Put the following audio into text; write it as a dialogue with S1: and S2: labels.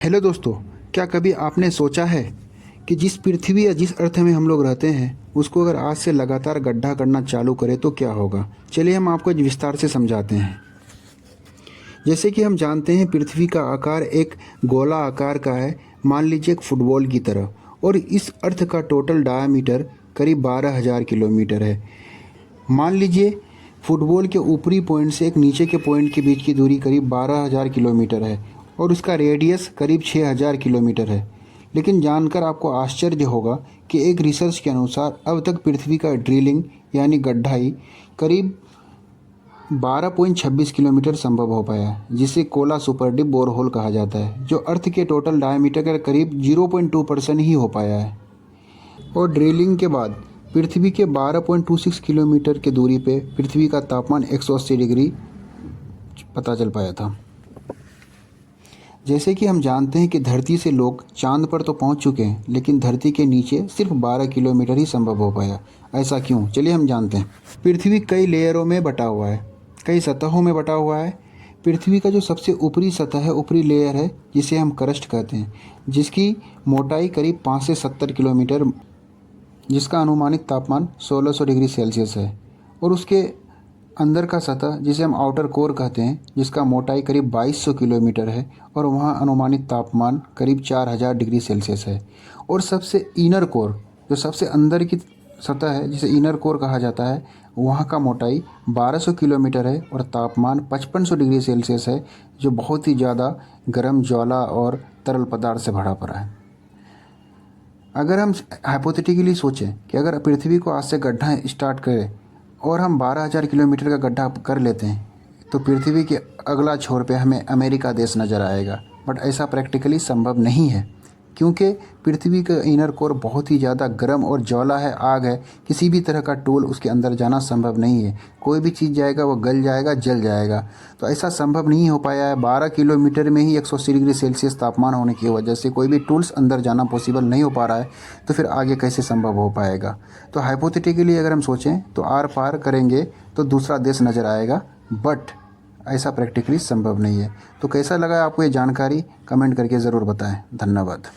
S1: Hello दोस्तों, क्या कभी आपने सोचा है कि जिस पृथ्वी या जिस अर्थ में हम लोग रहते हैं उसको अगर आज से लगातार गड्ढा करना चालू करें तो क्या होगा। चलिए हम आपको विस्तार से समझाते हैं। जैसे कि हम जानते हैं पृथ्वी का आकार एक गोला आकार का है, मान लीजिए एक फुटबॉल की तरह, और इस अर्थ का टोटल डायामीटर करीब 12,000 किलोमीटर है। मान लीजिए फुटबॉल के ऊपरी पॉइंट से एक नीचे के पॉइंट के बीच की दूरी करीब 12,000 किलोमीटर है और उसका रेडियस करीब 6,000 किलोमीटर है। लेकिन जानकर आपको आश्चर्य होगा कि एक रिसर्च के अनुसार अब तक पृथ्वी का ड्रिलिंग यानी गड्ढाई करीब 12.26 किलोमीटर संभव हो पाया है, जिसे कोला सुपर डीप बोरहोल कहा जाता है, जो अर्थ के टोटल डायमीटर का करीब 0.2% ही हो पाया है। और ड्रिलिंग के बाद पृथ्वी के 12.26 किलोमीटर की दूरी पे पृथ्वी का तापमान 180 डिग्री पता चल पाया था। जैसे कि हम जानते हैं कि धरती से लोग चांद पर तो पहुंच चुके हैं, लेकिन धरती के नीचे सिर्फ 12 किलोमीटर ही संभव हो पाया। ऐसा क्यों, चलिए हम जानते हैं। पृथ्वी कई लेयरों में बटा हुआ है, कई सतहों में बटा हुआ है। पृथ्वी का जो सबसे ऊपरी सतह है, ऊपरी लेयर है, जिसे हम क्रस्ट कहते हैं, जिसकी मोटाई करीब 5 से 70 किलोमीटर, जिसका अनुमानित तापमान 1600 डिग्री सेल्सियस है। और उसके अंदर का सतह जिसे हम आउटर कोर कहते हैं, जिसका मोटाई करीब 2200 किलोमीटर है और वहाँ अनुमानित तापमान करीब 4000 डिग्री सेल्सियस है। और सबसे इनर कोर, जो सबसे अंदर की सतह है, जिसे इनर कोर कहा जाता है, वहाँ का मोटाई 1200 किलोमीटर है और तापमान 5500 डिग्री सेल्सियस है, जो बहुत ही ज़्यादा गर्म ज्वाला और तरल पदार्थ से भरा पड़ा है। अगर हम हाइपोथेटिकली सोचें कि अगर पृथ्वी को आज से गड्ढा स्टार्ट करें और हम 12,000 किलोमीटर का गड्ढा कर लेते हैं, तो पृथ्वी के अगला छोर पे हमें अमेरिका देश नज़र आएगा। बट ऐसा प्रैक्टिकली संभव नहीं है, क्योंकि पृथ्वी का इनर कोर बहुत ही ज़्यादा गर्म और ज्वाला है, आग है। किसी भी तरह का टूल उसके अंदर जाना संभव नहीं है। कोई भी चीज़ जाएगा वो गल जाएगा, जल जाएगा। तो ऐसा संभव नहीं हो पाया है। 12 किलोमीटर में ही 180 डिग्री सेल्सियस तापमान होने की वजह से कोई भी टूल्स अंदर जाना पॉसिबल नहीं हो पा रहा है, तो फिर आगे कैसे संभव हो पाएगा। तो हाइपोथेटिकली अगर हम सोचें तो आर पार करेंगे तो दूसरा देश नज़र आएगा, बट ऐसा प्रैक्टिकली संभव नहीं है। तो कैसा लगा आपको ये जानकारी, कमेंट करके ज़रूर बताएं। धन्यवाद।